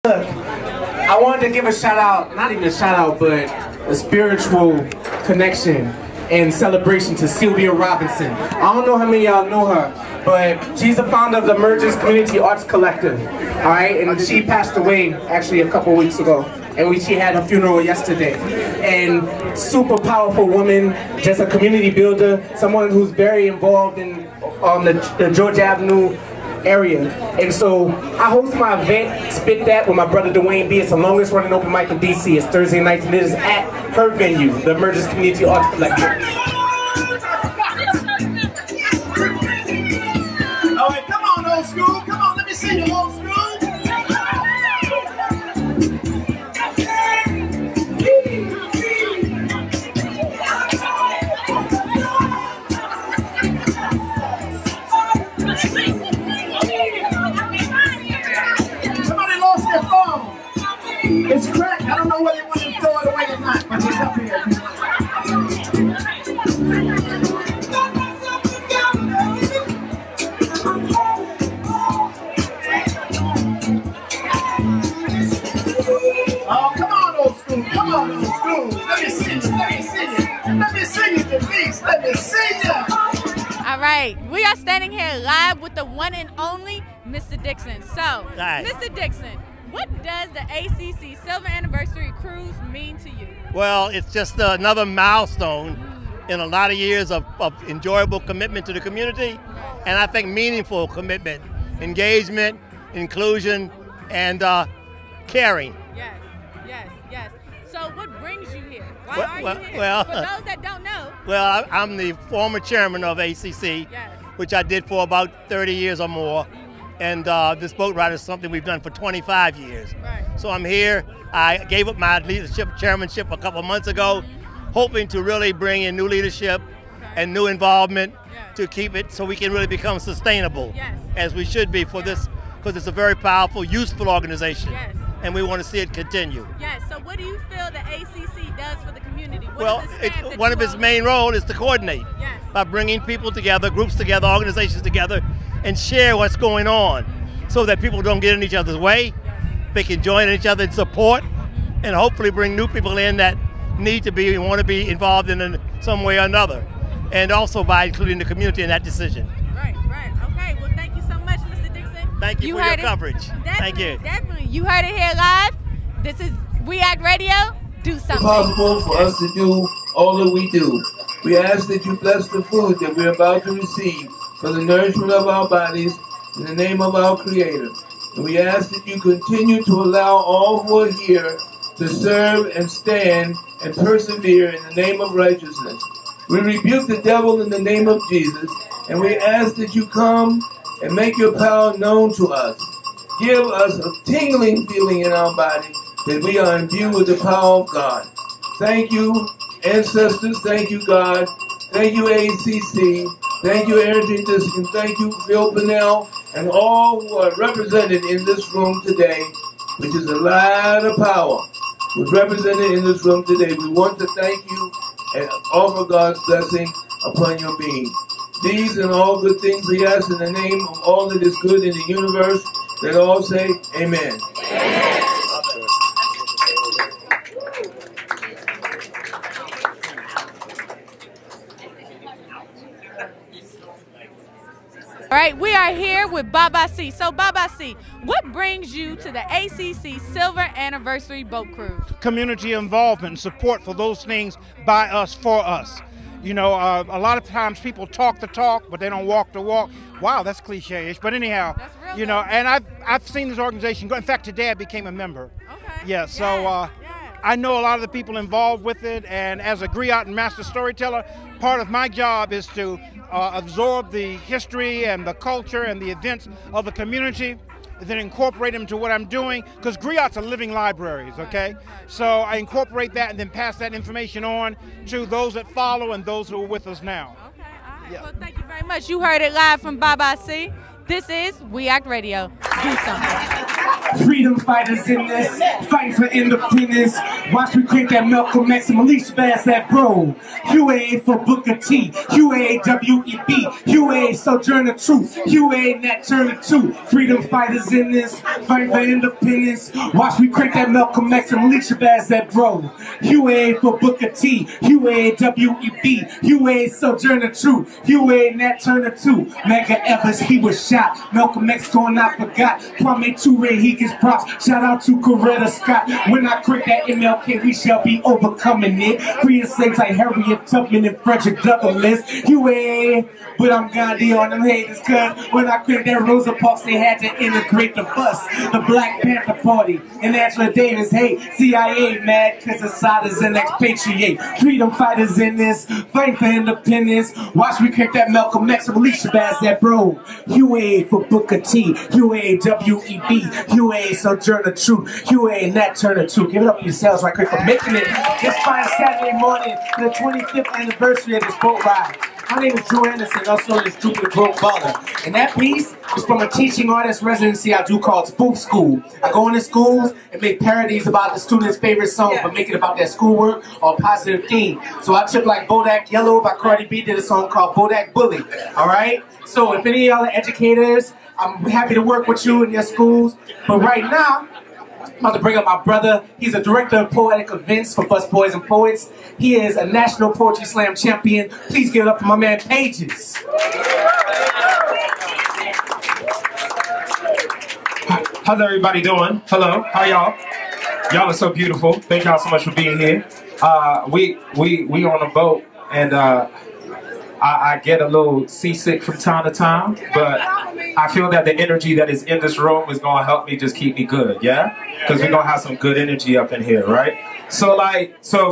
Look, I wanted to give a shout out, not even a shout out, but a spiritual connection and celebration to Silvia Robinson. I don't know how many of y'all know her, but she's the founder of the Emergence Community Arts Collective, all right? And she passed away actually a couple weeks ago, and she had her funeral yesterday. And super powerful woman, just a community builder, someone who's very involved in the George Avenue area. And so I host my event, Spit That, with my brother Dwayne B. It's the longest running open mic in DC. It's Thursday nights, and it is at her venue, the Emergence Community Arts Collective. All right, come on, old school. Come on, let me see you, old school. It's cracked. I don't know whether you want to throw it away or not, but it's up here. Oh, come on, old school. Come on, old school. Let me see you. Let me see you. Let me see you, Denise. Let me see you. All right. We are standing here live with the one and only Mr. Dixon. So, Mr. Dixon, what does the ACC Silver Anniversary Cruise mean to you? Well, it's just another milestone in a lot of years of enjoyable commitment to the community, and I think meaningful commitment, engagement, inclusion, and caring. Yes, yes, yes. So what brings you here? Why are you here? Well, for those that don't know. Well, I'm the former chairman of ACC, which I did for about 30 years or more. And this boat ride is something we've done for 25 years. Right. So I'm here. I gave up my chairmanship a couple of months ago, hoping to really bring in new leadership and new involvement to keep it so we can really become sustainable, as we should be for this, because it's a very powerful, useful organization, and we want to see it continue. Yes. So what do you feel the ACC does for the community? One of its main roles is to coordinate by bringing people together, groups together, organizations together, and share what's going on so that people don't get in each other's way. They can join each other in support and hopefully bring new people in that need to be and want to be involved in some way or another. And also by including the community in that decision. Right, right. Okay, well thank you so much, Mr. Dixon. Thank you for your coverage. Thank you. Definitely. You heard it here live. This is We Act Radio. Do something. It's possible for us to do all that we do. We ask that you bless the food that we're about to receive for the nourishment of our bodies in the name of our Creator. And we ask that you continue to allow all who are here to serve and stand and persevere in the name of righteousness. We rebuke the devil in the name of Jesus, and we ask that you come and make your power known to us. Give us a tingling feeling in our body that we are imbued with the power of God. Thank you, ancestors. Thank you, God. Thank you, ACC. Thank you, Arrington Dixon. Thank you, Phil Pinnell, and all who are represented in this room today, which is a lot of power, was represented in this room today. We want to thank you and offer God's blessing upon your being. These and all good things we ask in the name of all that is good in the universe. Let all say, Amen. Amen. All right, we are here with Baba C. So Baba C, what brings you to the ACC Silver Anniversary Boat Cruise? Community involvement and support for those things by us, for us. You know, a lot of times people talk the talk, but they don't walk the walk. Wow, that's cliche-ish. But anyhow, you know, and I've seen this organization go. In fact, today I became a member. Okay. Yeah, so I know a lot of the people involved with it, and as a griot and master storyteller, part of my job is to absorb the history and the culture and the events of the community, and then incorporate them to what I'm doing, because griots are living libraries, okay? So I incorporate that and then pass that information on to those that follow and those who are with us now. Okay, all right. Well, thank you very much. You heard it live from Baba C. This is We Act Radio. Do something. Freedom fighters in this, fight for independence. Watch me crank that Malcolm X and Alicia Bass that bro. UA for Booker T, UAWEB, UA Sojourner Truth, UA Nat Turner 2. Freedom fighters in this, fight for independence. Watch me crank that Malcolm X and Alicia Bass that bro. UA for Booker T, UAWEB, UA Sojourner Truth, UA Nat Turner 2. Mega Evers, he was shot. Malcolm X going out forgot. Kwame Ture, he gets props. Shout out to Coretta Scott. When I crank that MLK, we shall be overcoming it. Freeing slaves like Harriet Tubman and Frederick Douglass. UA, but I'm Gandhi on them haters, cuz when I crank that Rosa Parks, they had to integrate the bus. The Black Panther Party and Angela Davis, hey, CIA mad cause Assad is an expatriate. Freedom fighters in this, fight for independence. Watch me crank that Malcolm X and Alicia Bass that bro. UA for Booker T, UAWEB, UA Sojourner Truth, UA Nat Turner 2. Give it up yourselves right quick for making it this fine Saturday morning, the 25th anniversary of this boat ride. My name is Drew Anderson, also known as Jupiter Broke Baller. And that piece is from a teaching artist residency I do called Spoof School. I go into schools and make parodies about the students' favorite songs, but make it about their schoolwork or a positive theme. So I took like Bodak Yellow by Cardi B, did a song called Bodak Bully. Alright? So if any of y'all are educators, I'm happy to work with you in your schools. But right now, I'm about to bring up my brother. He's a director of poetic events for Bus Boys and Poets. He is a National Poetry Slam champion. Please give it up for my man Pages. How's everybody doing? Hello, how y'all? Y'all are so beautiful. Thank y'all so much for being here. We on a boat, and I get a little seasick from time to time, but I feel that the energy that is in this room is going to help me just keep me good, yeah? Because we're going to have some good energy up in here, right? So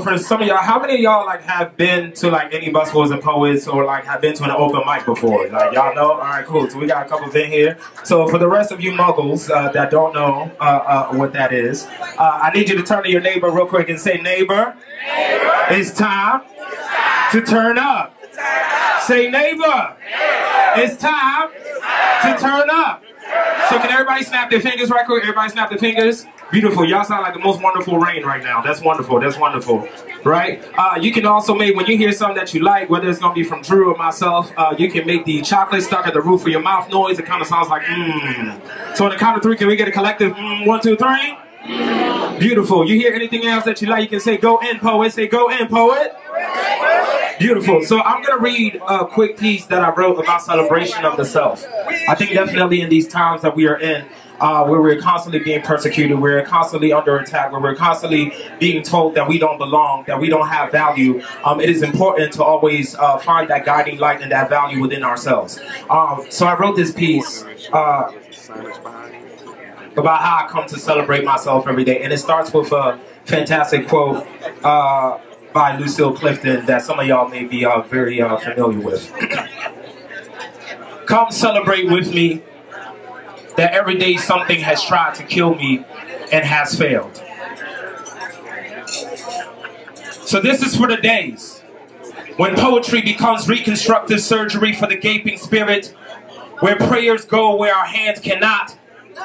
for some of y'all, how many of y'all like have been to like any Bus Boys and Poets or like have been to an open mic before? Like y'all know? All right, cool. So we got a couple in here. So for the rest of you muggles that don't know what that is, I need you to turn to your neighbor real quick and say, neighbor, it's time to turn up. Say, neighbor, it's time to turn up. So can everybody snap their fingers right quick? Everybody snap their fingers. Beautiful. Y'all sound like the most wonderful rain right now. That's wonderful. That's wonderful. Right? You can also make, when you hear something that you like, whether it's going to be from Drew or myself, you can make the chocolate stuck at the roof of your mouth noise. It kind of sounds like So on the count of 3, can we get a collective 1, 2, 3? Beautiful. You hear anything else that you like, you can say, go in, poet. Say, go in, poet. Beautiful. So I'm going to read a quick piece that I wrote about celebration of the self. I think definitely in these times that we are in, where we're constantly being persecuted, we're constantly under attack, where we're constantly being told that we don't belong, that we don't have value, it is important to always find that guiding light and that value within ourselves. So I wrote this piece about how I come to celebrate myself every day. And it starts with a fantastic quote by Lucille Clifton that some of y'all may be very familiar with. Come celebrate with me that every day something has tried to kill me and has failed. So this is for the days when poetry becomes reconstructive surgery for the gaping spirit, where prayers go where our hands cannot,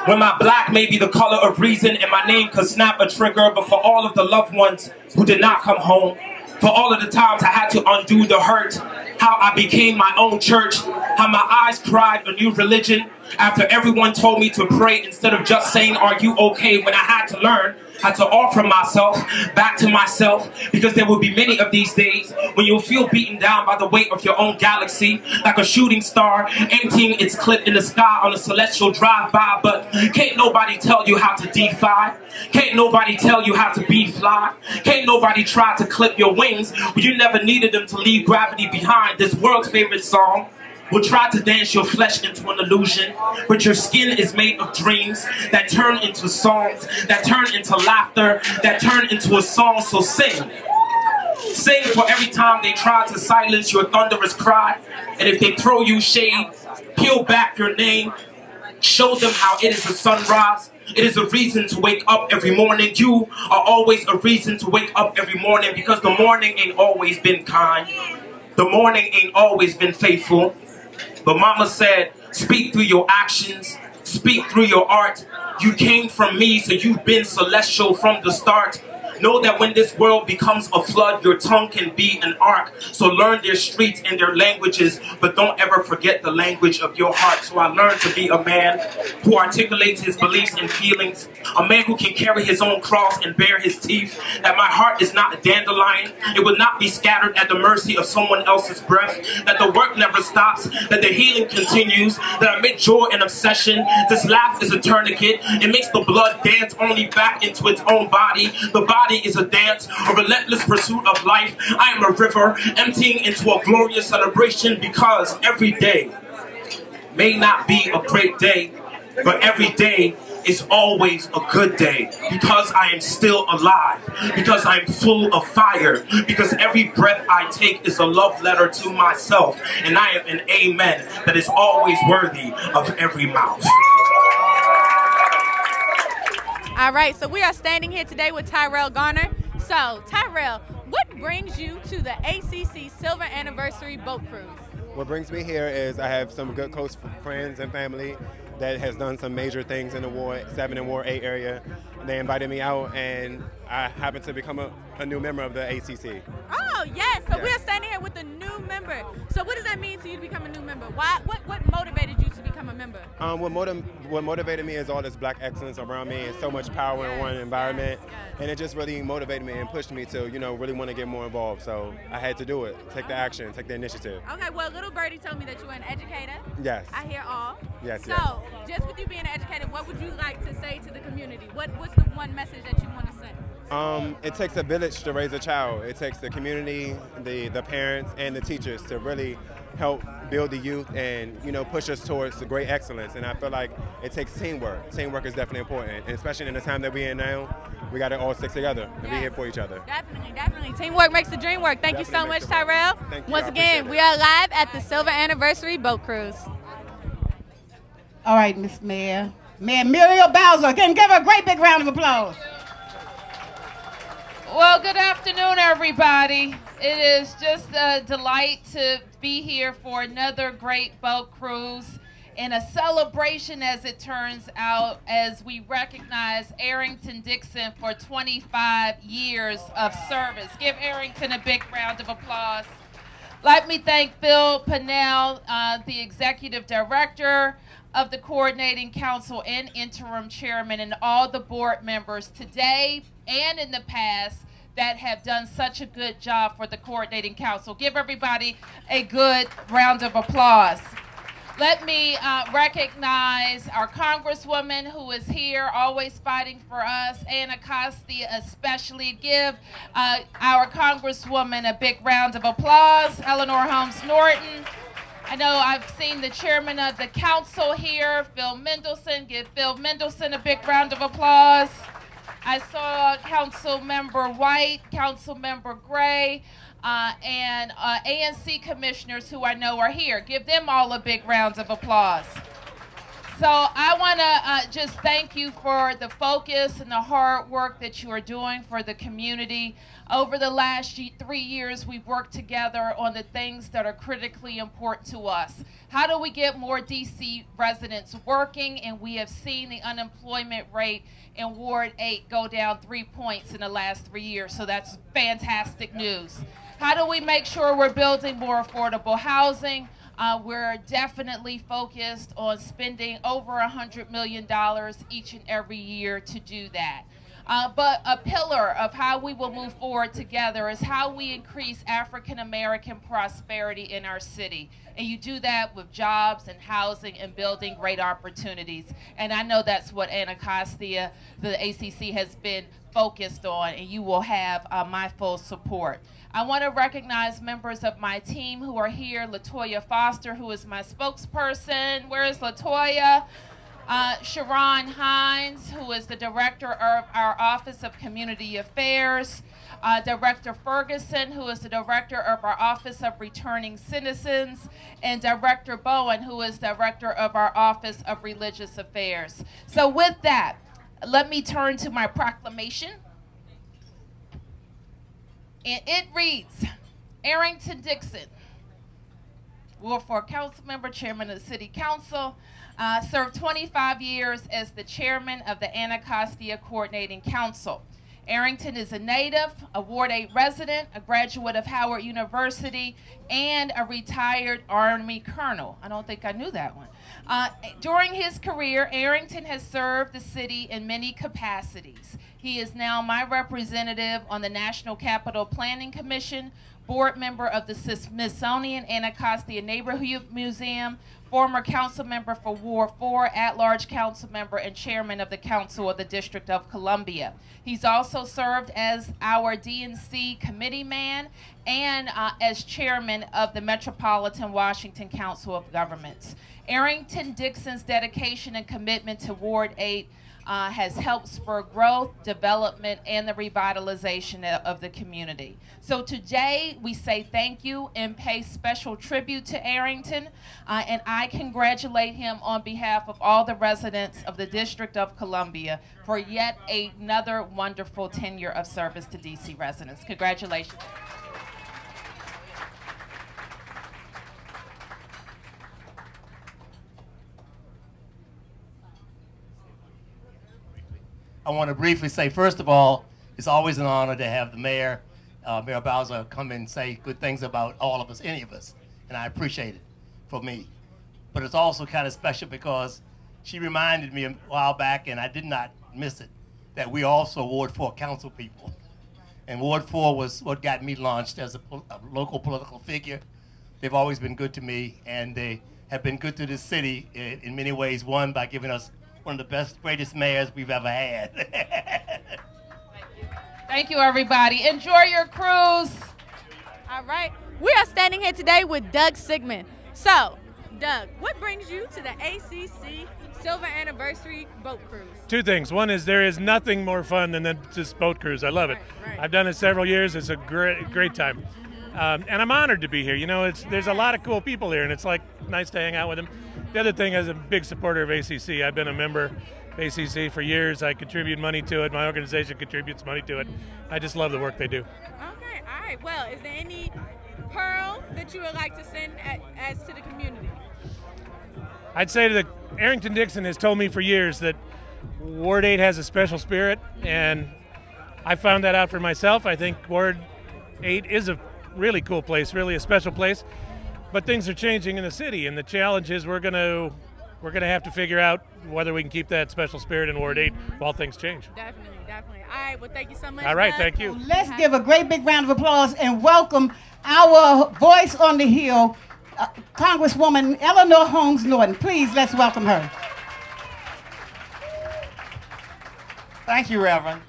when my black may be the color of reason and my name could snap a trigger, but for all of the loved ones who did not come home, for all of the times I had to undo the hurt, how I became my own church, how my eyes cried a new religion after everyone told me to pray instead of just saying, are you okay, when I had to learn how to offer myself back to myself, because there will be many of these days when you'll feel beaten down by the weight of your own galaxy, like a shooting star emptying its clip in the sky on a celestial drive-by. But can't nobody tell you how to defy, can't nobody tell you how to be fly, can't nobody try to clip your wings when you never needed them to leave gravity behind. This world's favorite song will try to dance your flesh into an illusion, but your skin is made of dreams that turn into songs, that turn into laughter, that turn into a song. So sing. Sing for every time they try to silence your thunderous cry. And if they throw you shade, peel back your name. Show them how it is a sunrise. It is a reason to wake up every morning. You are always a reason to wake up every morning, because the morning ain't always been kind. The morning ain't always been faithful. But mama said, speak through your actions, Speak through your art. You came from me, so you've been celestial from the start. Know that when this world becomes a flood, your tongue can be an ark. So learn their streets and their languages, but don't ever forget the language of your heart. So I learned to be a man who articulates his beliefs and feelings, a man who can carry his own cross and bear his teeth, that my heart is not a dandelion. It will not be scattered at the mercy of someone else's breath, that the work never stops, that the healing continues, that I make joy an obsession. This laugh is a tourniquet. It makes the blood dance only back into its own body. The body is a dance, a relentless pursuit of life. I am a river emptying into a glorious celebration, because every day may not be a great day, but every day is always a good day, because I am still alive, because I am full of fire, because every breath I take is a love letter to myself, and I am an amen that is always worthy of every mouth. All right, so we are standing here today with Tyrell Garner. So, Tyrell, what brings you to the ACC Silver Anniversary Boat Cruise? What brings me here is I have some good close friends and family that has done some major things in the Ward 7 and Ward 8 area. They invited me out, and I happened to become a new member of the ACC. Oh, yes. So we are standing here with a new member. So what does that mean to you to become a new member? What motivated you to become a member? What motivated me is all this black excellence around me and so much power in one environment. And it just really motivated me and pushed me to, really want to get more involved. So I had to do it, take the action, take the initiative. Okay, well, little birdie told me that you were an educator. Yes. I hear all. Yes, So, just with you being an educator, what would you like to say to the community? What's the one message that you want to send? It takes a village to raise a child. It takes the community, the parents, and the teachers to really help build the youth and, push us towards the great excellence. And I feel like it takes teamwork. Teamwork is definitely important, and especially in the time that we're in now, we got to all stick together and be here for each other. Definitely, definitely. Teamwork makes the dream work. Thank you so much, Tyrell. Thank you. Once again, we are live at the Silver Anniversary Boat Cruise. All right, Miss Mayor. Mayor Muriel Bowser. Can give her a great big round of applause. Well, good afternoon, everybody. It is just a delight to be here for another great boat cruise and a celebration, as it turns out, as we recognize Arrington Dixon for 25 years of service. Give Arrington a big round of applause. Let me thank Phil Pinnell, the Executive Director of the Coordinating Council and Interim Chairman, and all the board members today and in the past that have done such a good job for the Coordinating Council. Give everybody a good round of applause. Let me recognize our Congresswoman who is here, always fighting for us, Anacostia especially. Give our Congresswoman a big round of applause. Eleanor Holmes Norton. I know I've seen the chairman of the council here, Phil Mendelson. Give Phil Mendelson a big round of applause. I saw Council Member White, Council Member Gray, and ANC commissioners who I know are here. Give them all a big round of applause. So I want to just thank you for the focus and the hard work that you are doing for the community. Over the last 3 years, we've worked together on the things that are critically important to us. How do we get more DC residents working? And we have seen the unemployment rate in Ward 8 go down 3 points in the last 3 years. So that's fantastic news. How do we make sure we're building more affordable housing? We're definitely focused on spending over $100 million each and every year to do that. But a pillar of how we will move forward together is how we increase African-American prosperity in our city. And you do that with jobs and housing and building great opportunities. And I know that's what Anacostia, the ACC, has been focused on, and you will have my full support. I want to recognize members of my team who are here. Latoya Foster, who is my spokesperson. Where is Latoya? Sharon Hines, who is the director of our Office of Community Affairs. Director Ferguson, who is the director of our Office of Returning Citizens. And Director Bowen, who is director of our Office of Religious Affairs. So with that, let me turn to my proclamation. And it reads, Arrington Dixon, Ward 4 council member, chairman of the city council. Served 25 years as the chairman of the Anacostia Coordinating Council. Arrington is a native, a Ward 8 resident, a graduate of Howard University, and a retired Army colonel. I don't think I knew that one. During his career, Arrington has served the city in many capacities. He is now my representative on the National Capital Planning Commission, board member of the Smithsonian Anacostia Neighborhood Museum, former council member for Ward 4, at-large council member, and chairman of the Council of the District of Columbia. He's also served as our DNC committee man and as chairman of the Metropolitan Washington Council of Governments. Arrington Dixon's dedication and commitment to Ward 8 has helped spur growth, development, and the revitalization of the community. So today we say thank you and pay special tribute to Arrington, and I congratulate him on behalf of all the residents of the District of Columbia for yet another wonderful tenure of service to DC residents. Congratulations. I want to briefly say, first of all, it's always an honor to have the mayor, Mayor Bowser, come and say good things about all of us, any of us, and I appreciate it for me. But it's also kind of special because she reminded me a while back, and I did not miss it, that we also Ward 4 council people. And Ward 4 was what got me launched as a local political figure. They've always been good to me, and they have been good to this city in many ways. One, by giving us one of the best, greatest mayors we've ever had. Thank you, everybody. Enjoy your cruise. All right. We are standing here today with Doug Sigmund. So, Doug, what brings you to the ACC Silver Anniversary Boat Cruise? Two things. One is there is nothing more fun than this boat cruise. I love it. Right. I've done it several years. It's a great time. And I'm honored to be here. You know, there's a lot of cool people here, and it's like nice to hang out with them. The other thing, as a big supporter of ACC, I've been a member of ACC for years. I contribute money to it. My organization contributes money to it. I just love the work they do. Okay, all right. Well, is there any pearl that you would like to send as to the community? I'd say that Arrington Dixon has told me for years that Ward 8 has a special spirit, and I found that out for myself. I think Ward 8 is a really cool place, really a special place. But things are changing in the city, and the challenge is we're gonna have to figure out whether we can keep that special spirit in Ward 8 while things change. Definitely, definitely. All right, well, thank you so much. All right, thank you. Let's give a great big round of applause and welcome our voice on the Hill, Congresswoman Eleanor Holmes Norton. Please, let's welcome her. Thank you, Reverend.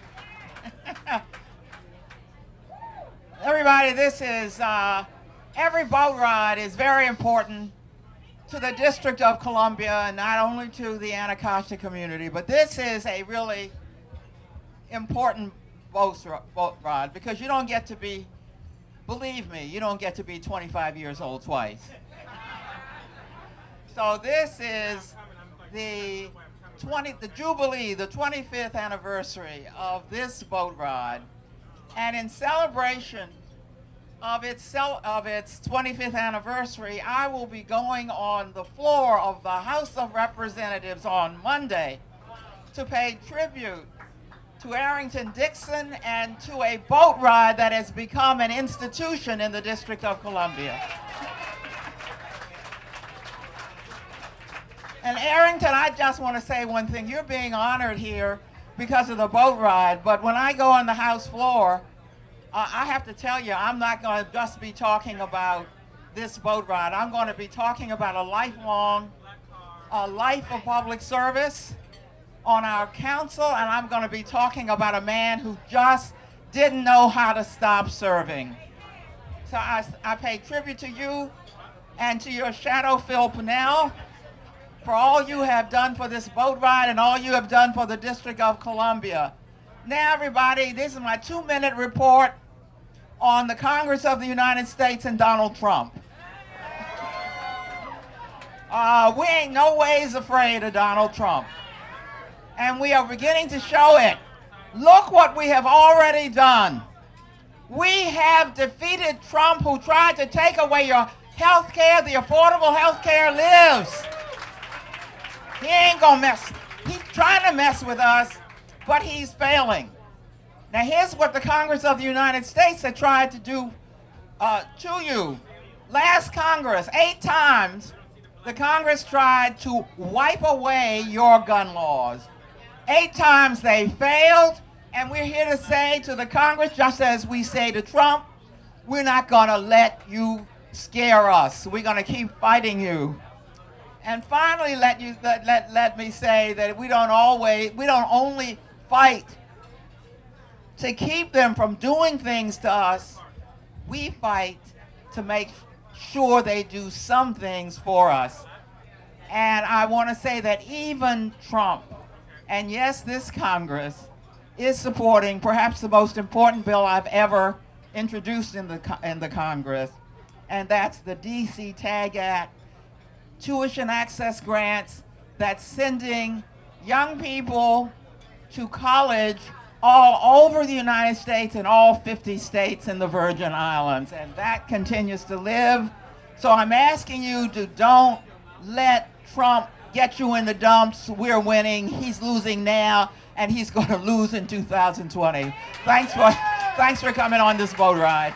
Everybody, this is every boat ride is very important to the District of Columbia, and not only to the Anacostia community, but this is a really important boat ride because you don't get to be, believe me, you don't get to be 25 years old twice. So this is the Jubilee, the 25th anniversary of this boat ride, and in celebration of its 25th anniversary, I will be going on the floor of the House of Representatives on Monday to pay tribute to Arrington Dixon and to a boat ride that has become an institution in the District of Columbia. And Arrington, I just want to say one thing. You're being honored here because of the boat ride, but when I go on the House floor, I have to tell you, I'm not going to just be talking about this boat ride. I'm going to be talking about a lifelong life of public service on our council, and I'm going to be talking about a man who just didn't know how to stop serving. So I pay tribute to you and to your shadow, Phil Pennell, for all you have done for this boat ride and all you have done for the District of Columbia. Now, everybody, this is my 2-minute report on the Congress of the United States and Donald Trump. We ain't no ways afraid of Donald Trump. And we are beginning to show it. Look what we have already done. We have defeated Trump, who tried to take away your health care, the affordable health care lives. He ain't gonna mess. He's trying to mess with us, but he's failing. Now here's what the Congress of the United States had tried to do to you. Last Congress, 8 times, the Congress tried to wipe away your gun laws. 8 times they failed, and we're here to say to the Congress, just as we say to Trump, we're not gonna let you scare us. We're gonna keep fighting you. And finally, let me say that we don't only fight to keep them from doing things to us, we fight to make sure they do some things for us. And I want to say that even Trump, and yes, this Congress, is supporting perhaps the most important bill I've ever introduced in the Congress, and that's the D.C. TAG Act, tuition access grants that's sending young people to college all over the United States and all 50 states in the Virgin Islands, and that continues to live. So I'm asking you to don't let Trump get you in the dumps. We're winning, he's losing now, and he's going to lose in 2020. Thanks for coming on this boat ride.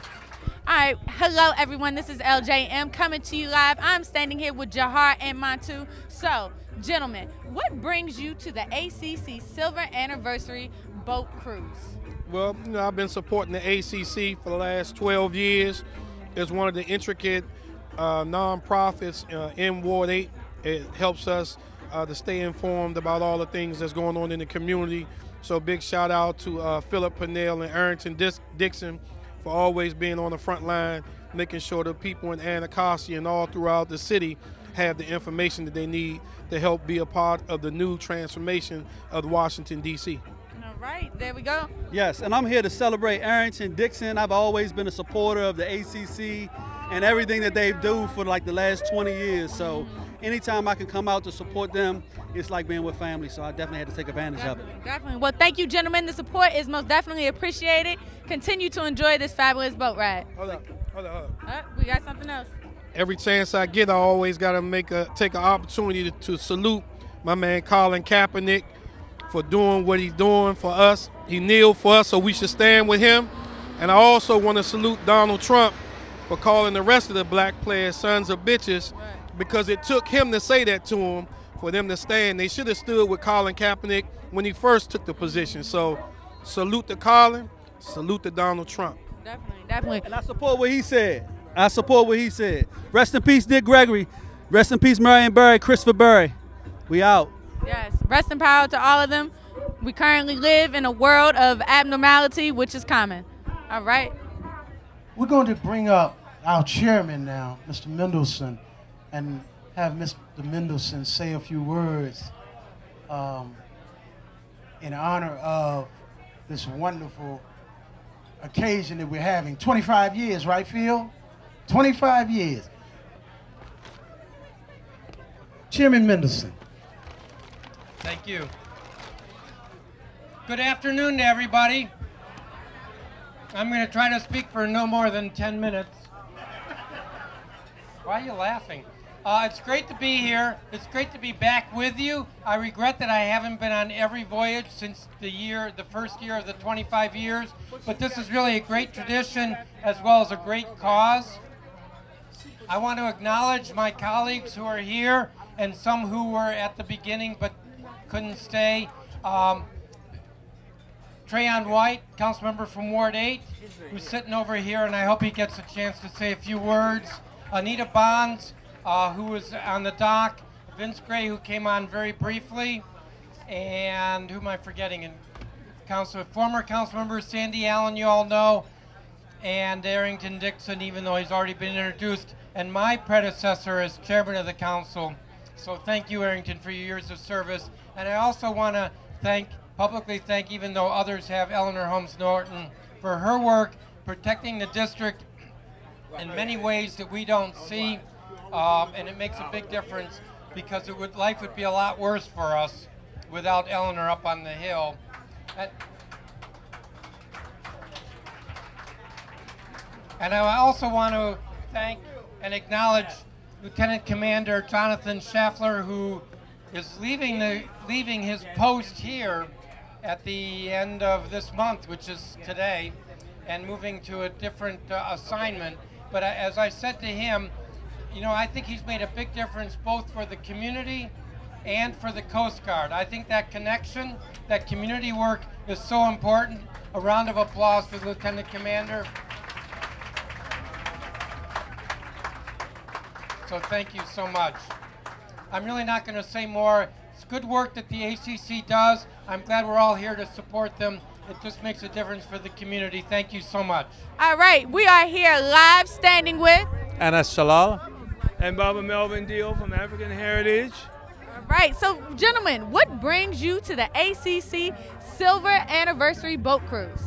All right, hello everyone, this is LJM coming to you live. I'm standing here with Jahar and Mantu. So, gentlemen, what brings you to the ACC Silver Anniversary Boat Cruise? Well, I've been supporting the ACC for the last 12 years. It's one of the intricate nonprofits in Ward 8. It helps us to stay informed about all the things that's going on in the community. So big shout out to Philip Pennell and Arrington Dixon for always being on the front line, making sure the people in Anacostia and all throughout the city have the information that they need to help be a part of the new transformation of Washington, D.C. All right, there we go. Yes, and I'm here to celebrate Arrington Dixon. I've always been a supporter of the ACC and everything that they do for like the last 20 years. So anytime I can come out to support them, it's like being with family. So I definitely had to take advantage of it. Definitely. Well, thank you, gentlemen. The support is most definitely appreciated. Continue to enjoy this fabulous boat ride. Hold up. We got something else. Every chance I get, I always got to take an opportunity to salute my man Colin Kaepernick for doing what he's doing for us. He kneeled for us, so we should stand with him. And I also want to salute Donald Trump for calling the rest of the black players sons of bitches, because it took him to say that to them for them to stand. They should have stood with Colin Kaepernick when he first took the position. So salute to Colin, salute to Donald Trump. Definitely. And I support what he said. Rest in peace, Dick Gregory. Rest in peace, Marion Barry, Christopher Barry. We out. Yes, rest in power to all of them. We currently live in a world of abnormality, which is common. All right. We're going to bring up our chairman now, Mr. Mendelson, and have Mr. Mendelson say a few words in honor of this wonderful occasion that we're having. 25 years, right, Phil? 25 years. Chairman Mendelson. Thank you. Good afternoon to everybody. I'm going to try to speak for no more than 10 minutes. Why are you laughing? It's great to be here. It's great to be back with you. I regret that I haven't been on every voyage since the first year of the 25 years, but this is really a great tradition as well as a great cause. I want to acknowledge my colleagues who are here and some who were at the beginning but couldn't stay. Trayon White, council member from Ward 8, who's sitting over here, and I hope he gets a chance to say a few words. Anita Bonds, who was on the dock. Vince Gray, who came on very briefly. And who am I forgetting? And former council member Sandy Allen, you all know. And Arrington Dixon, even though he's already been introduced. And my predecessor as chairman of the council. So thank you, Arrington, for your years of service. And I also want to publicly thank, even though others have, Eleanor Holmes Norton for her work protecting the district in many ways that we don't see, and it makes a big difference because life would be a lot worse for us without Eleanor up on the hill. And I also want to thank and acknowledge Lieutenant Commander Jonathan Schaffler, who is leaving his post here at the end of this month, which is today, and moving to a different assignment. But as I said to him, you know, I think he's made a big difference both for the community and for the Coast Guard. I think that connection, that community work is so important. A round of applause for the Lieutenant Commander. So thank you so much. I'm really not going to say more. It's good work that the ACC does. I'm glad we're all here to support them. It just makes a difference for the community. Thank you so much. All right, we are here live standing with Anas Shalal and Baba Melvin Deal from African Heritage. All right, so gentlemen, what brings you to the ACC Silver Anniversary Boat Cruise?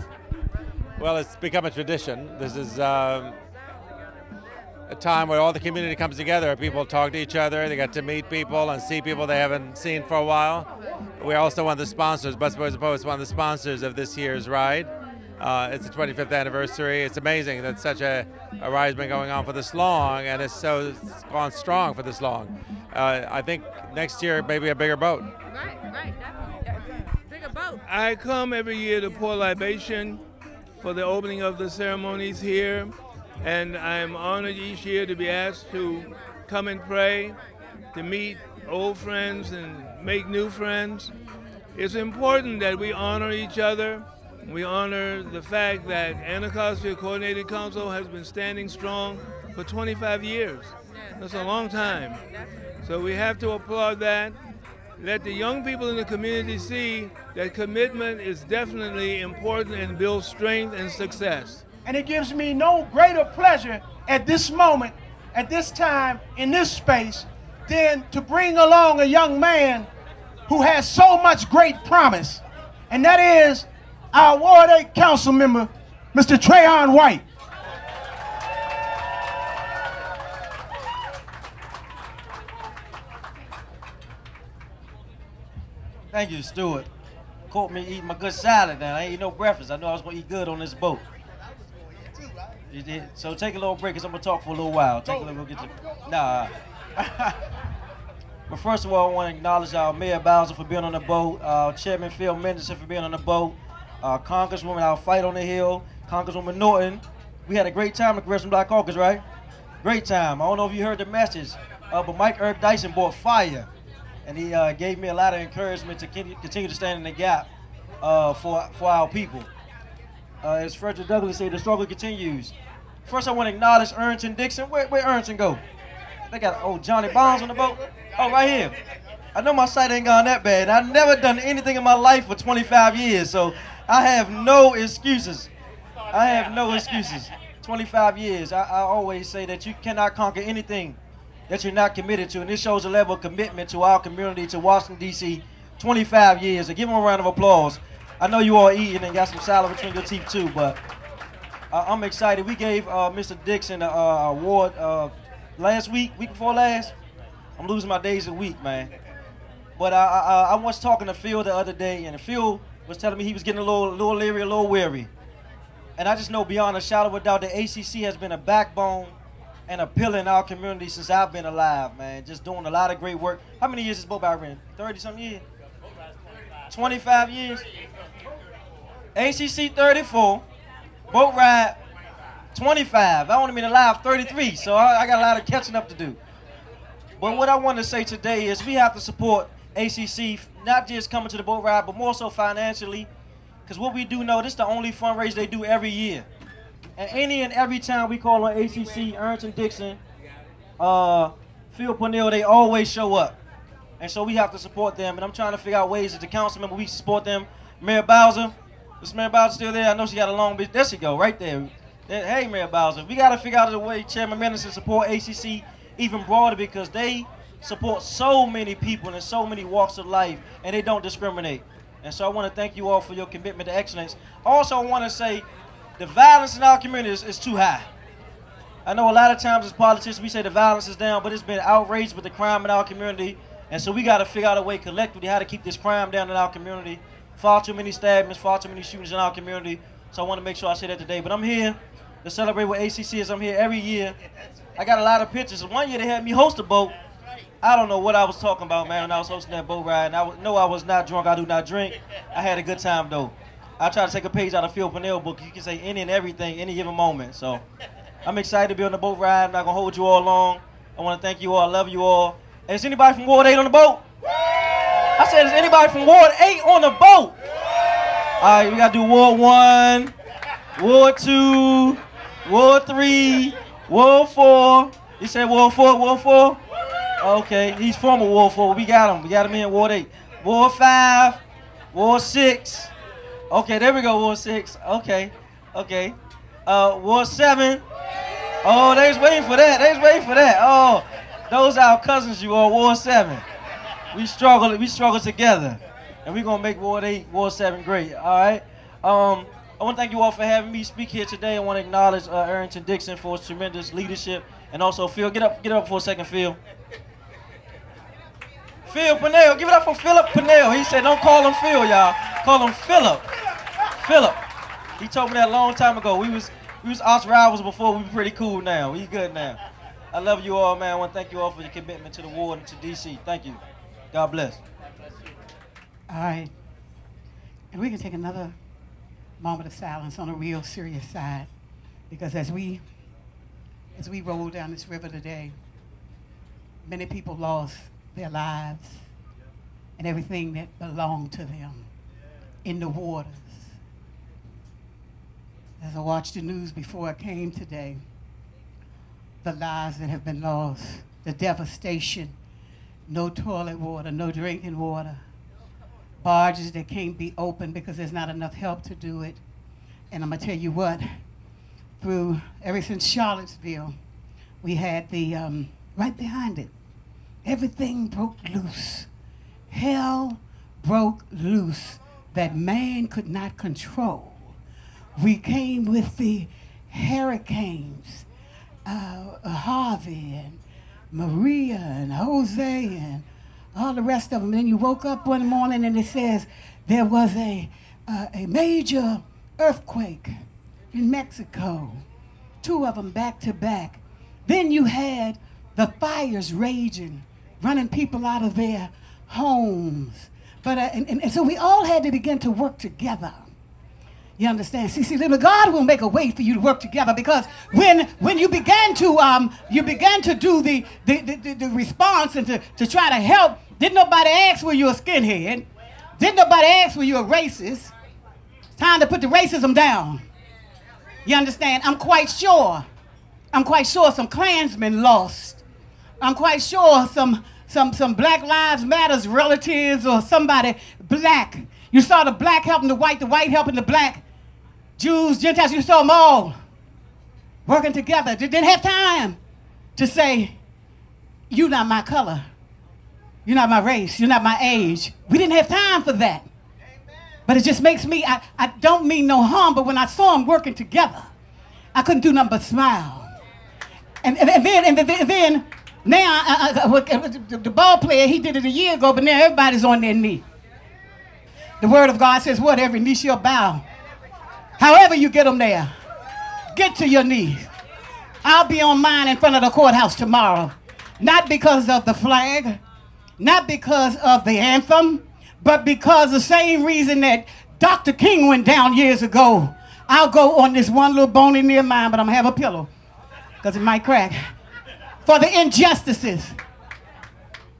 Well, it's become a tradition. This is a time where all the community comes together. People talk to each other. They get to meet people and see people they haven't seen for a while. We're also one of the sponsors. Busboys and Poets is one of the sponsors of this year's ride. It's the 25th anniversary. It's amazing that such a ride has been going on for this long, and it's gone strong for this long. I think next year maybe a bigger boat. Right, definitely. Bigger boat. I come every year to pour libation for the opening of the ceremonies here, and I am honored each year to be asked to come and pray, to meet old friends and make new friends. It's important that we honor each other. We honor the fact that Anacostia Coordinating Council has been standing strong for 25 years. That's a long time. So we have to applaud that. Let the young people in the community see that commitment is definitely important and builds strength and success. And it gives me no greater pleasure at this moment, at this time, in this space, than to bring along a young man who has so much great promise. And that is our Ward 8 Council member, Mr. Trayon White. Thank you, Stuart. Caught me eating my good salad now. I ain't eat no breakfast. I know I was going to eat good on this boat. You did. So take a little break because I'm going to talk for a little while. Take a little, get you. Nah. But first of all, I want to acknowledge our Mayor Bowser for being on the boat, our Chairman Phil Mendelssohn for being on the boat, Congresswoman, our Fight on the Hill, Congresswoman Norton. We had a great time at Congressional Black Caucus, right? Great time. I don't know if you heard the message, but Mike Eric Dyson brought fire. And he gave me a lot of encouragement to continue to stand in the gap for our people. As Frederick Douglass said, the struggle continues. First, I want to acknowledge Arrington Dixon. Where Arrington go? They got old Johnny Bonds on the boat. Oh, right here. I know my sight ain't gone that bad. I've never done anything in my life for 25 years, so I have no excuses. I have no excuses. 25 years. I always say that you cannot conquer anything that you're not committed to, and this shows a level of commitment to our community, to Washington, D.C., 25 years. So give them a round of applause. I know you all eating and got some salad between your teeth too, but I'm excited. We gave Mr. Dixon an award last week before last. I'm losing my days a week, man. But I was talking to Phil the other day, and Phil was telling me he was getting a little leery, a little weary. And I just know beyond a shadow of a doubt, the ACC has been a backbone and a pillar in our community since I've been alive, man. Just doing a lot of great work. How many years has boat ride been? 30-something years? 25 years? ACC 34, boat ride 25. I only been alive 33, so I got a lot of catching up to do. But what I want to say today is we have to support ACC, not just coming to the boat ride, but more so financially. Because what we do know, this is the only fundraiser they do every year. And any and every time we call on ACC, Arrington Dixon, Phil Purnell, they always show up. And so we have to support them. And I'm trying to figure out ways as a council member we support them. Mayor Bowser, is Mayor Bowser still there? I know she got a long bit. There she go, right there. Hey, Mayor Bowser, we got to figure out a way Chairman Mendelssohn support ACC even broader, because they support so many people in so many walks of life, and they don't discriminate. And so I want to thank you all for your commitment to excellence. Also, I want to say the violence in our community is too high. I know a lot of times as politicians we say the violence is down, but it's been outraged with the crime in our community. And so we got to figure out a way collectively how to keep this crime down in our community. Far too many stabbings, far too many shootings in our community. So I want to make sure I say that today. But I'm here to celebrate what ACC is. I'm here every year. I got a lot of pictures. One year they had me host a boat. I don't know what I was talking about, man, when I was hosting that boat ride. And I was not drunk. I do not drink. I had a good time, though. I try to take a page out of Phil Pennell book. You can say any and everything, any given moment. So I'm excited to be on the boat ride. I'm not going to hold you all long. I want to thank you all. I love you all. And is anybody from Ward 8 on the boat? I said, is anybody from Ward 8 on the boat? All right, we got to do Ward 1, Ward 2, Ward 3, Ward 4. You said Ward 4, Ward 4? Okay, he's from a Ward 4. We got him. We got him in Ward 8. Ward 5, Ward 6. Okay, there we go, Ward 6. Okay, okay. Ward 7. Oh, they was waiting for that. They was waiting for that. Oh, those are our cousins, you all, Ward 7. We struggle together. And we're going to make Ward 8, Ward 7 great, all right? I want to thank you all for having me speak here today. I want to acknowledge Arrington Dixon for his tremendous leadership. And also, Phil, get up for a second, Phil. Phil Pennell, give it up for Philip Pennell. He said, don't call him Phil, y'all. Call him Philip. Philip. He told me that a long time ago. We was arch rivals before. We were pretty cool now. We good now. I love you all, man. I want to thank you all for your commitment to the ward and to D.C. Thank you. God bless. All right. And we can take another moment of silence on a real serious side. Because as we roll down this river today, many people lost their lives and everything that belonged to them in the waters. As I watched the news before I came today, the lives that have been lost, the devastation, no toilet water, no drinking water, barges that can't be opened because there's not enough help to do it. And I'm gonna tell you what, ever since Charlottesville, we had the, right behind it, everything broke loose. Hell broke loose that man could not control. We came with the hurricanes, Harvey and Maria and Jose and all the rest of them. And then you woke up one morning and it says there was a major earthquake in Mexico, 2 of them back to back. Then you had the fires raging, running people out of their homes. But and so we all had to begin to work together. You understand? See, God will make a way for you to work together, because when you began to do the response and to try to help, didn't nobody ask were you a skinhead? Didn't nobody ask were you a racist? It's time to put the racism down. You understand? I'm quite sure some Klansmen lost. I'm quite sure some Black Lives Matters relatives or somebody black. You saw the black helping the white helping the black, Jews, Gentiles, you saw them all working together. They didn't have time to say, you're not my color, you're not my race, you're not my age. We didn't have time for that. But it just makes me, I don't mean no harm, but when I saw them working together, I couldn't do nothing but smile. And then now, the ball player, he did it a year ago, but now everybody's on their knee. The word of God says what? Every knee shall bow. However you get them there, get to your knees. I'll be on mine in front of the courthouse tomorrow. Not because of the flag, not because of the anthem, but because the same reason that Dr. King went down years ago. I'll go on this one little bone in near mine, but I'm gonna have a pillow because it might crack. For the injustices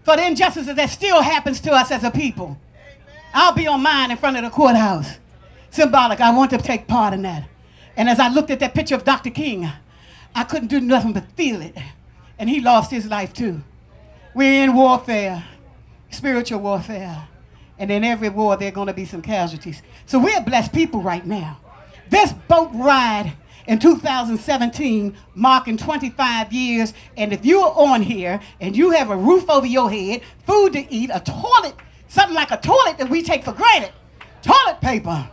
that still happens to us as a people. I'll be on mine in front of the courthouse. Symbolic, I want to take part in that. And as I looked at that picture of Dr. King, I couldn't do nothing but feel it. And he lost his life too. We're in warfare, spiritual warfare. And in every war, there are going to be some casualties. So we're blessed people right now. This boat ride in 2017, marking 25 years, and if you're on here and you have a roof over your head, food to eat, a toilet, something like a toilet that we take for granted, toilet paper,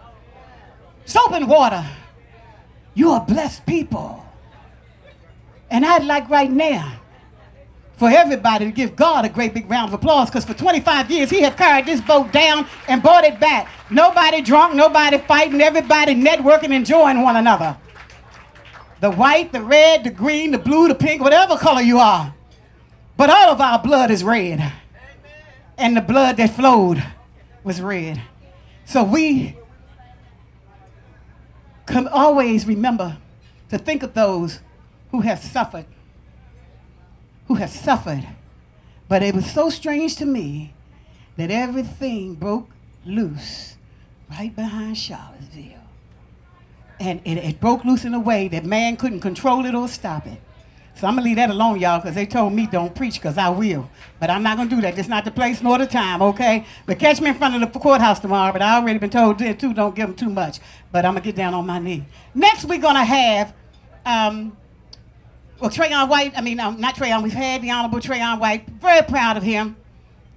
soap and water, you are blessed people. And I'd like right now for everybody to give God a great big round of applause, because for 25 years he has carried this boat down and brought it back. Nobody drunk, nobody fighting, everybody networking, enjoying one another. the white, the red, the green, the blue, the pink, whatever color you are. But all of our blood is red. And the blood that flowed was red. So we can always remember to think of those who have suffered. But it was so strange to me that everything broke loose right behind Charlottesville. And it broke loose in a way that man couldn't control it or stop it. So I'm going to leave that alone, y'all, because they told me don't preach, because I will. But I'm not going to do that. It's not the place nor the time, okay? But catch me in front of the courthouse tomorrow, but I already been told then, too, don't give them too much. But I'm going to get down on my knee. Next, we're going to have, Trayon White. Not Trayon. We've had the Honorable Trayon White. Very proud of him.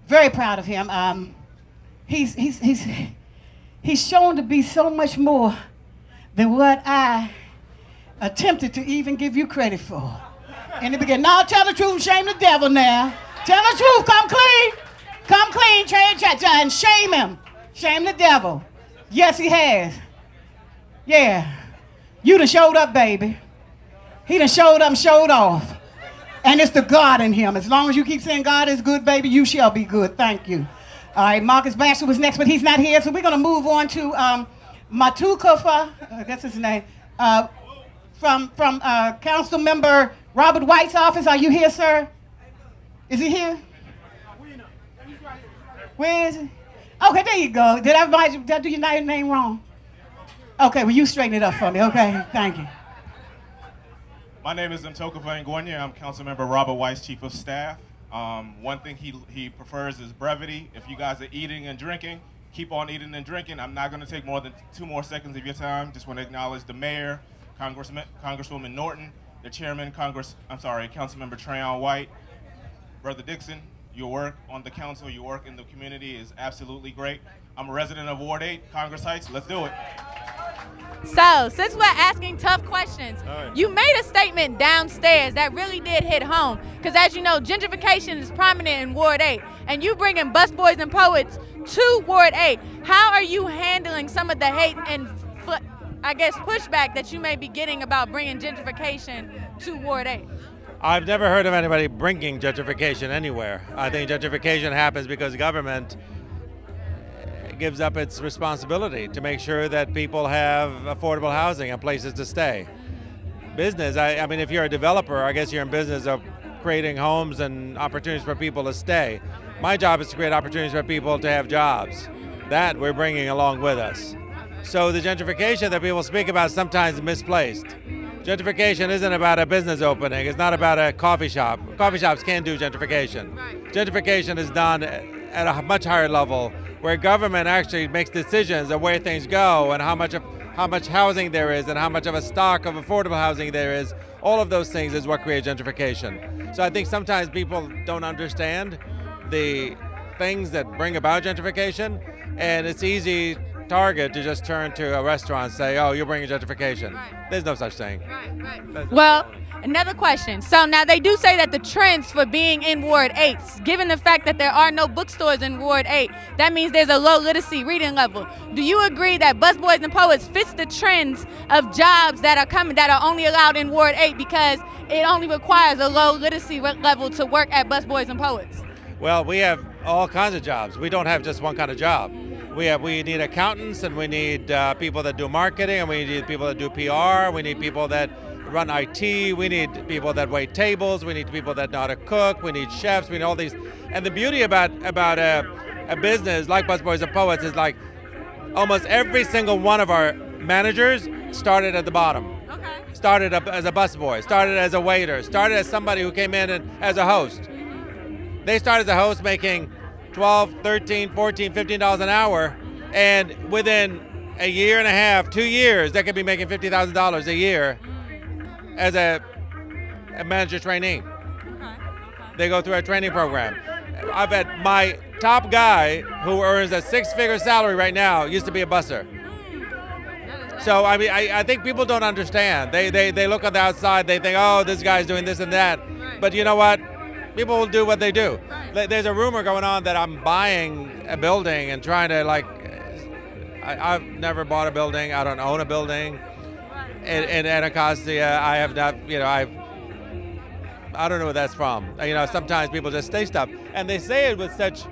Very proud of him. He's shown to be so much more than what I attempted to even give you credit for. In the beginning, now tell the truth, shame the devil now. Tell the truth, come clean. Come clean, and shame him. Shame the devil. Yes, he has. Yeah. You done showed up, baby. He done showed up and showed off. And it's the God in him. As long as you keep saying God is good, baby, you shall be good. Thank you. All right, Marcus Bashir was next, but he's not here, so we're going to move on to Matu Kofa, that's his name, from Council Member Robert White's office. Are you here, sir? Is he here? Where is he? Okay, there you go. Did I do your name wrong? Okay, well, you straighten it up for me, okay? Thank you. My name is Mtokofa Ngwenya. I'm Councilmember Robert White's Chief of Staff. One thing he prefers is brevity. If you guys are eating and drinking, keep on eating and drinking. I'm not going to take more than 2 more seconds of your time. Just want to acknowledge the mayor, Congresswoman Norton, the chairman, Councilmember Trayon White. Brother Dixon, your work on the council, your work in the community is absolutely great. I'm a resident of Ward 8, Congress Heights. Let's do it. So, since we're asking tough questions, you made a statement downstairs that really did hit home. Because as you know, gentrification is prominent in Ward 8. And you bringing busboys and poets to Ward 8. How are you handling some of the hate and, I guess, pushback that you may be getting about bringing gentrification to Ward 8? I've never heard of anybody bringing gentrification anywhere. I think gentrification happens because government gives up its responsibility to make sure that people have affordable housing and places to stay. Business, I mean, if you're a developer, I guess you're in business of creating homes and opportunities for people to stay. My job is to create opportunities for people to have jobs. That we're bringing along with us. So the gentrification that people speak about is sometimes misplaced. Gentrification isn't about a business opening. It's not about a coffee shop. Coffee shops can't do gentrification. Gentrification is done at a much higher level, where government actually makes decisions of where things go and how much housing there is and how much of a stock of affordable housing there is. All of those things is what creates gentrification. So I think sometimes people don't understand the things that bring about gentrification, and it's easy target to just turn to a restaurant and say, oh, you're bringing gentrification. Right. There's no such thing. Right. Well, another question. So now they do say that the trends for being in Ward 8, given the fact that there are no bookstores in Ward 8, that means there's a low literacy reading level. Do you agree that busboys and poets fits the trends of jobs that are coming, that are only allowed in Ward 8 because it only requires a low literacy level to work at busboys and poets? Well, we have all kinds of jobs. We don't have just one kind of job. We need accountants, and we need people that do marketing, and we need people that do PR. We need people that run IT. We need people that wait tables. We need people that know how to cook. We need chefs. We need all these. And the beauty about a business like Busboys and Poets is like almost every single one of our managers started at the bottom. Okay. Started up as a busboy, started as a waiter, started as somebody who came in and as a host. They started as a host making $12, $13, $14, $15 an hour, and within a year and a half, 2 years, they could be making $50,000 a year as a manager trainee. They go through a training program. I've had my top guy who earns a 6-figure salary right now used to be a busser. So I mean, I think people don't understand. They look on the outside, they think, oh, this guy's doing this and that. But you know what? People will do what they do. There's a rumor going on that I'm buying a building and trying to I've never bought a building. I don't own a building. in Anacostia, I have not, you know, I don't know where that's from. You know, sometimes people just say stuff, and they say it with such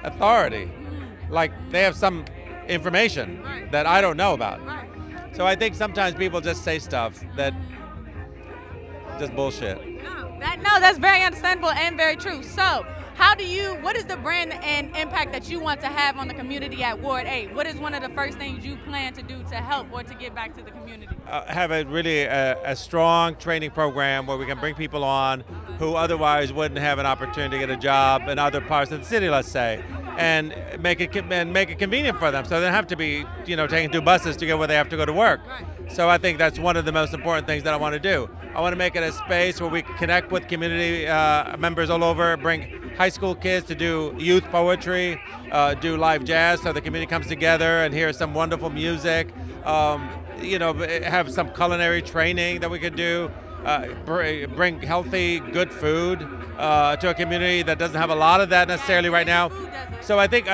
authority, like they have some information that I don't know about. So I think sometimes people just say stuff that just bullshit. No, that's very understandable and very true. So, what is the brand and impact that you want to have on the community at Ward 8? What is one of the first things you plan to do to help or to give back to the community? Have a strong training program where we can bring people on who otherwise wouldn't have an opportunity to get a job in other parts of the city, let's say, and make it convenient for them, so they don't have to be, you know, taking 2 buses to get where they have to go to work. So I think that's one of the most important things that I want to do. I want to make it a space where we can connect with community members all over, bring high school kids to do youth poetry, do live jazz so the community comes together and hears some wonderful music, you know, have some culinary training that we could do, bring healthy, good food to a community that doesn't have a lot of that necessarily right now. So I think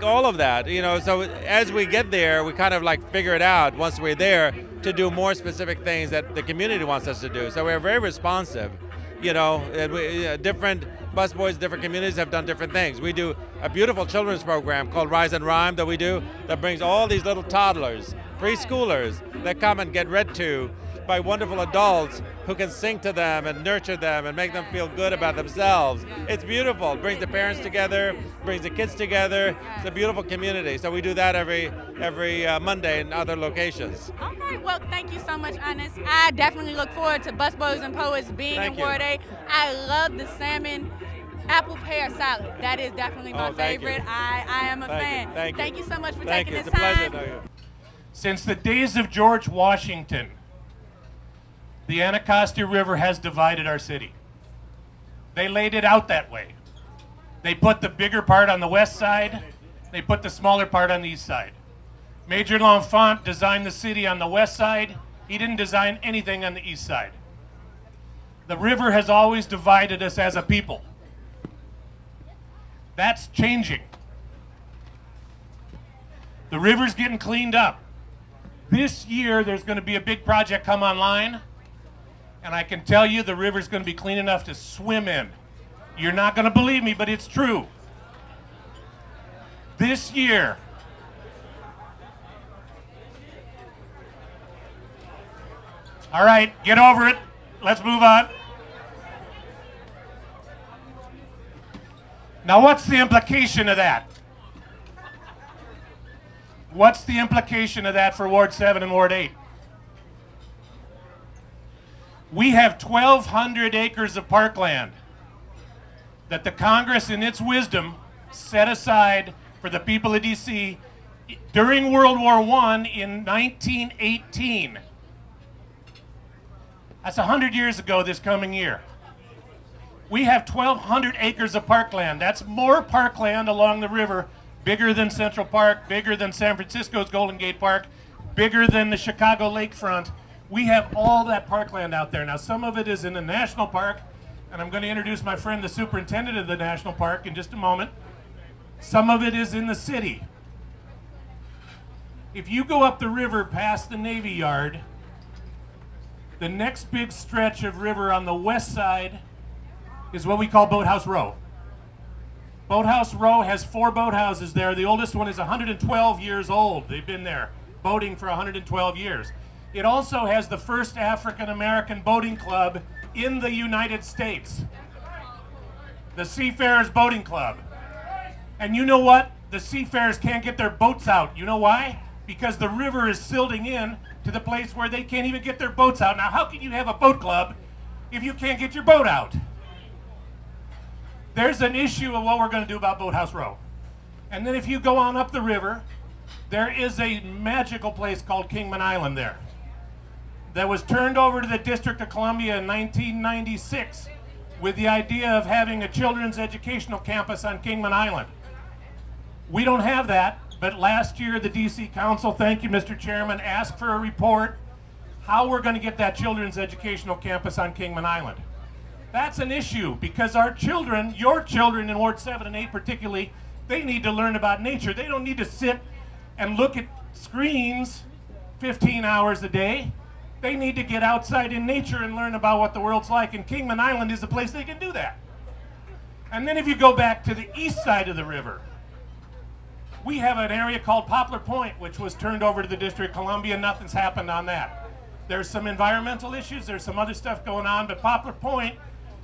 all of that, you know, so as we get there, we kind of like figure it out once we're there to do more specific things that the community wants us to do. So we're very responsive, you know, and different busboys, different communities have done different things. We do a beautiful children's program called Rise and Rhyme that we do that brings all these little toddlers, preschoolers that come and get read to by wonderful adults who can sing to them and nurture them and make them feel good about themselves. It's beautiful. It brings the parents together, brings the kids together. It's a beautiful community. So we do that every Monday in other locations. All right. Well, thank you so much, Ernest. I definitely look forward to Busboys and Poets being in Ward 8. I love the salmon apple pear salad. That is definitely my favorite. I am a fan. Thank you so much for taking this time. Since the days of George Washington, the Anacostia River has divided our city. They laid it out that way. They put the bigger part on the west side, they put the smaller part on the east side. Major L'Enfant designed the city on the west side. He didn't design anything on the east side. The river has always divided us as a people. That's changing. The river's getting cleaned up. This year, there's going to be a big project come online, and I can tell you the river's going to be clean enough to swim in. You're not going to believe me, but it's true. This year, all right, get over it. Let's move on. Now, what's the implication of that? What's the implication of that for Ward 7 and Ward 8? We have 1,200 acres of parkland that the Congress, in its wisdom, set aside for the people of D.C. during World War I in 1918. That's 100 years ago this coming year. We have 1,200 acres of parkland. That's more parkland along the river, bigger than Central Park, bigger than San Francisco's Golden Gate Park, bigger than the Chicago lakefront. We have all that parkland out there. Now, some of it is in the national park, and I'm going to introduce my friend, the superintendent of the national park, in just a moment. Some of it is in the city. If you go up the river past the Navy Yard, the next big stretch of river on the west side is what we call Boathouse Row. Boathouse Row has 4 boathouses there. The oldest one is 112 years old. They've been there boating for 112 years. It also has the first African-American boating club in the United States, the Seafarers Boating Club. And you know what? The seafarers can't get their boats out. You know why? Because the river is silting in to the place where they can't even get their boats out. Now, how can you have a boat club if you can't get your boat out? There's an issue of what we're going to do about Boathouse Row. And then if you go on up the river, there is a magical place called Kingman Island there that was turned over to the District of Columbia in 1996 with the idea of having a children's educational campus on Kingman Island. We don't have that, but last year the DC Council, thank you Mr. Chairman, asked for a report how we're going to get that children's educational campus on Kingman Island. That's an issue because our children, your children in Ward 7 and 8 particularly, they need to learn about nature. They don't need to sit and look at screens 15 hours a day. They need to get outside in nature and learn about what the world's like, and Kingman Island is the place they can do that. And then if you go back to the east side of the river, we have an area called Poplar Point, which was turned over to the District of Columbia. Nothing's happened on that. There's some environmental issues, there's some other stuff going on, but Poplar Point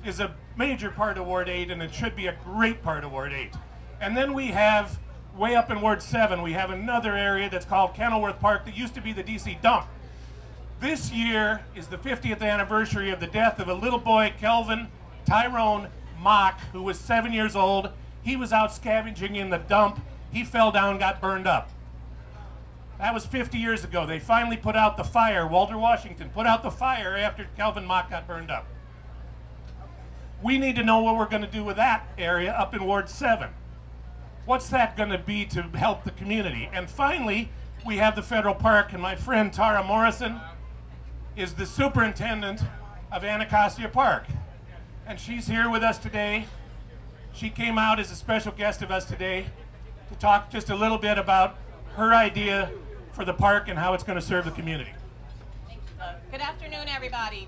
is a major part of Ward 8, and it should be a great part of Ward 8. And then we have, way up in Ward 7, we have another area that's called Kenilworth Park that used to be the DC dump. This year is the 50th anniversary of the death of a little boy, Kelvin Tyrone Mock, who was 7 years old. He was out scavenging in the dump. He fell down, got burned up. That was 50 years ago. They finally put out the fire. Walter Washington put out the fire after Kelvin Mock got burned up. We need to know what we're going to do with that area up in Ward 7. What's that going to be to help the community? And finally, we have the federal park, and my friend Tara Morrison is the superintendent of Anacostia Park. And she's here with us today. She came out as a special guest of us today to talk just a little bit about her idea for the park and how it's going to serve the community. Good afternoon, everybody.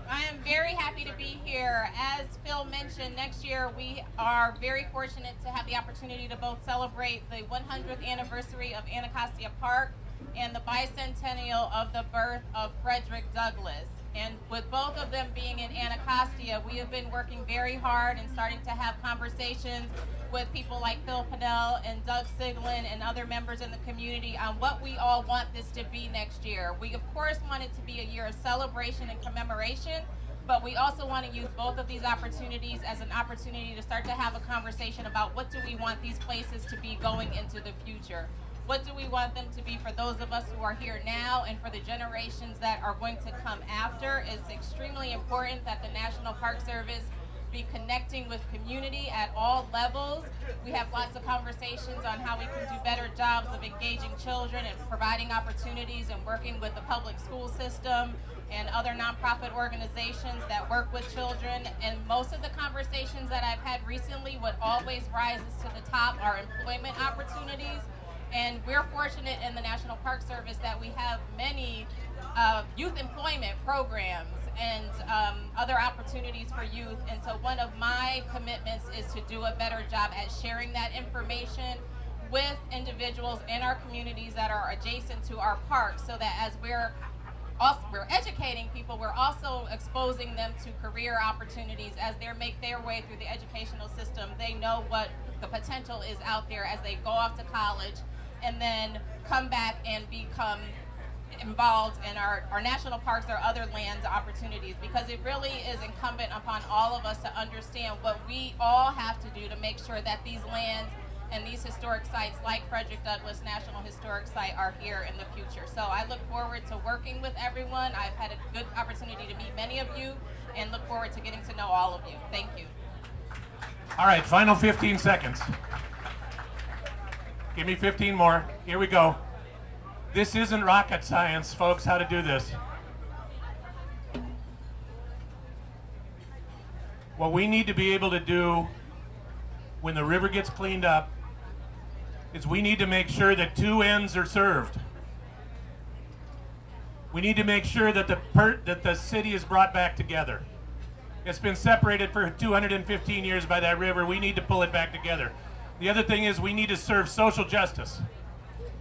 I am very happy to be here. As Phil mentioned, next year we are very fortunate to have the opportunity to both celebrate the 100th anniversary of Anacostia Park and the bicentennial of the birth of Frederick Douglass. And with both of them being in Anacostia, we have been working very hard and starting to have conversations with people like Phil Pinnell and Doug Sigmund and other members in the community on what we all want this to be next year. We of course want it to be a year of celebration and commemoration, but we also want to use both of these opportunities as an opportunity to start to have a conversation about what do we want these places to be going into the future. What do we want them to be for those of us who are here now and for the generations that are going to come after? It's extremely important that the National Park Service be connecting with community at all levels. We have lots of conversations on how we can do better jobs of engaging children and providing opportunities and working with the public school system and other nonprofit organizations that work with children. And most of the conversations that I've had recently, what always rises to the top are employment opportunities. And we're fortunate in the National Park Service that we have many youth employment programs and other opportunities for youth. And so one of my commitments is to do a better job at sharing that information with individuals in our communities that are adjacent to our parks, so that as we're educating people, we're also exposing them to career opportunities as they make their way through the educational system. They know what the potential is out there as they go off to college and then come back and become involved in our national parks or other lands opportunities, because it really is incumbent upon all of us to understand what we all have to do to make sure that these lands and these historic sites like Frederick Douglass National Historic Site are here in the future. So I look forward to working with everyone. I've had a good opportunity to meet many of you and look forward to getting to know all of you. Thank you. All right, final 15 seconds. Give me 15 more. Here we go. This isn't rocket science, folks, how to do this. What we need to be able to do when the river gets cleaned up is we need to make sure that two ends are served. We need to make sure that the city is brought back together. It's been separated for 215 years by that river. We need to pull it back together. The other thing is we need to serve social justice.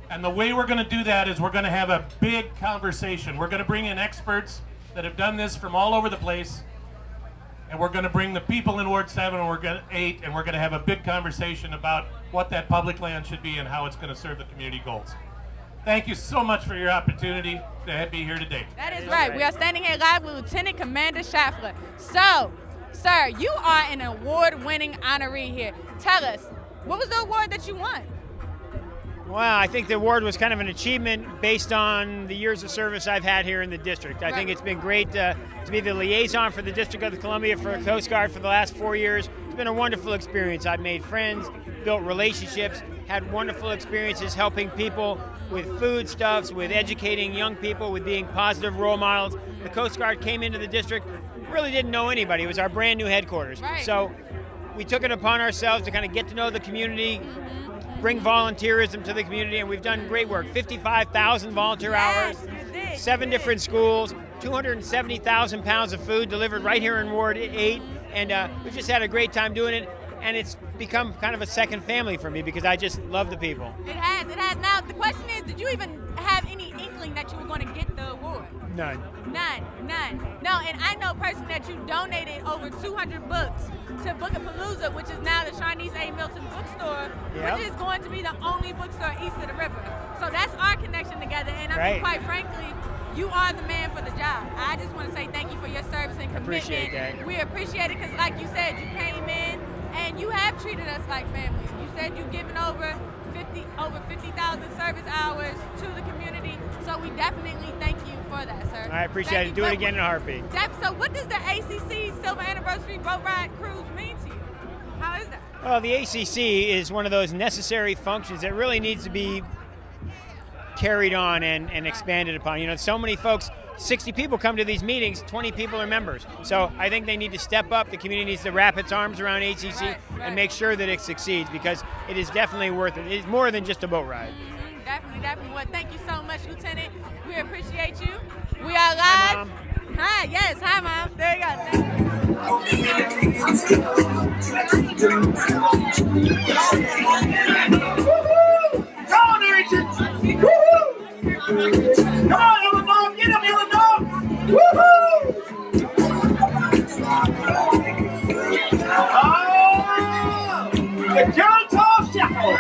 And the way we're going to do that is we're going to have a big conversation. We're going to bring in experts that have done this from all over the place. And we're going to bring the people in Ward 7 and 8, and we're going to have a big conversation about what that public land should be and how it's going to serve the community goals. Thank you so much for your opportunity to be here today. That is right. We are standing here live with Lieutenant Commander Schaffler. So, sir, you are an award-winning honoree here. Tell us, what was the award that you won? Well, I think the award was kind of an achievement based on the years of service I've had here in the district. I think it's been great to be the liaison for the District of Columbia for Coast Guard for the last 4 years. It's been a wonderful experience. I've made friends, built relationships, had wonderful experiences helping people with foodstuffs, with educating young people, with being positive role models. The Coast Guard came into the district, really didn't know anybody. It was our brand new headquarters. Right. So we took it upon ourselves to kind of get to know the community, bring volunteerism to the community, and we've done great work. 55,000 volunteer hours, 7 different schools, 270,000 pounds of food delivered right here in Ward 8, and we just had a great time doing it, and it's become kind of a second family for me because I just love the people. It has. Now, the question is, did you even have any inkling that you were going to get the award? None. No, and I know personally that you donated over 200 books to Bookapalooza, which is now the Chinese A. Milton bookstore, which is going to be the only bookstore east of the river. So that's our connection together, and I mean, quite frankly, you are the man for the job. I just want to say thank you for your service and commitment. Appreciate that. We appreciate it because, like you said, you came in and you have treated us like family. You said you've given over 50,000 service hours to the community, so we definitely thank you for that, sir. I appreciate it. Do it again in a heartbeat. So what does the ACC Silver Anniversary Boat Ride Cruise mean to you? How is that? Well, the ACC is one of those necessary functions that really needs to be carried on and expanded upon. You know, so many folks, 60 people come to these meetings, 20 people are members. So I think they need to step up. The community needs to wrap its arms around ACC and make sure that it succeeds, because it is definitely worth it. It's more than just a boat ride. Definitely. Well, thank you so much, Lieutenant. We appreciate you. We are live. Hi, Mom. Hi, yes. Hi, Mom. There you go. Come on, Arrington. Woo-hoo! Come on, Eleanor. Get him, Eleanor. Woo-hoo! Oh, the John Tall Shackle.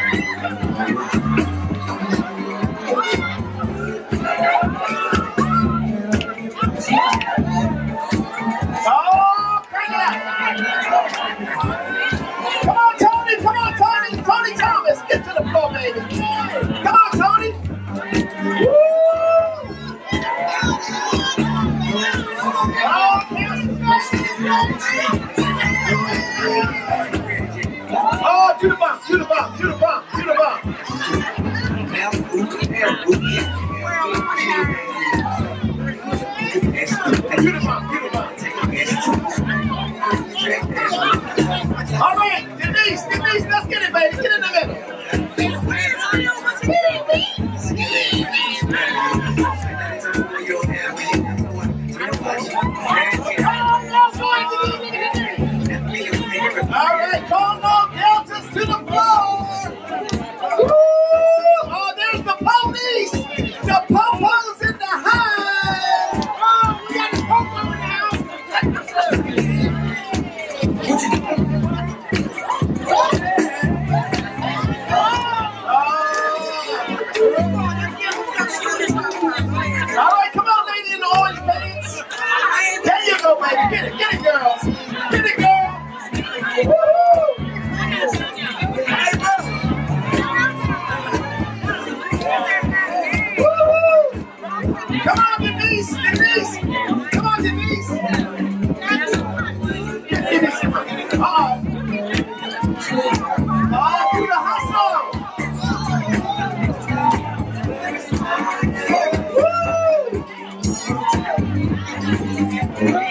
Oh, bring it up. Come on, Tony. Come on, Tony. Tony Thomas, get to the floor, baby. Come on, Tony. Woo! Oh, do the bump, do the bump, do the bump, do the bump. Do the bump, do the bump. All right, Denise, let's get it, baby. Get in the middle. All right, come on, Deltas to the floor. Woo! Oh, there's the police. The popos in the house. Oh, we got the popo now. All right, come on, lady in the orange pants. There you go, baby. Get it, girl. Get it, girl. Woo! Come on, Denise. Come on, Denise. Do the hustle. Woo!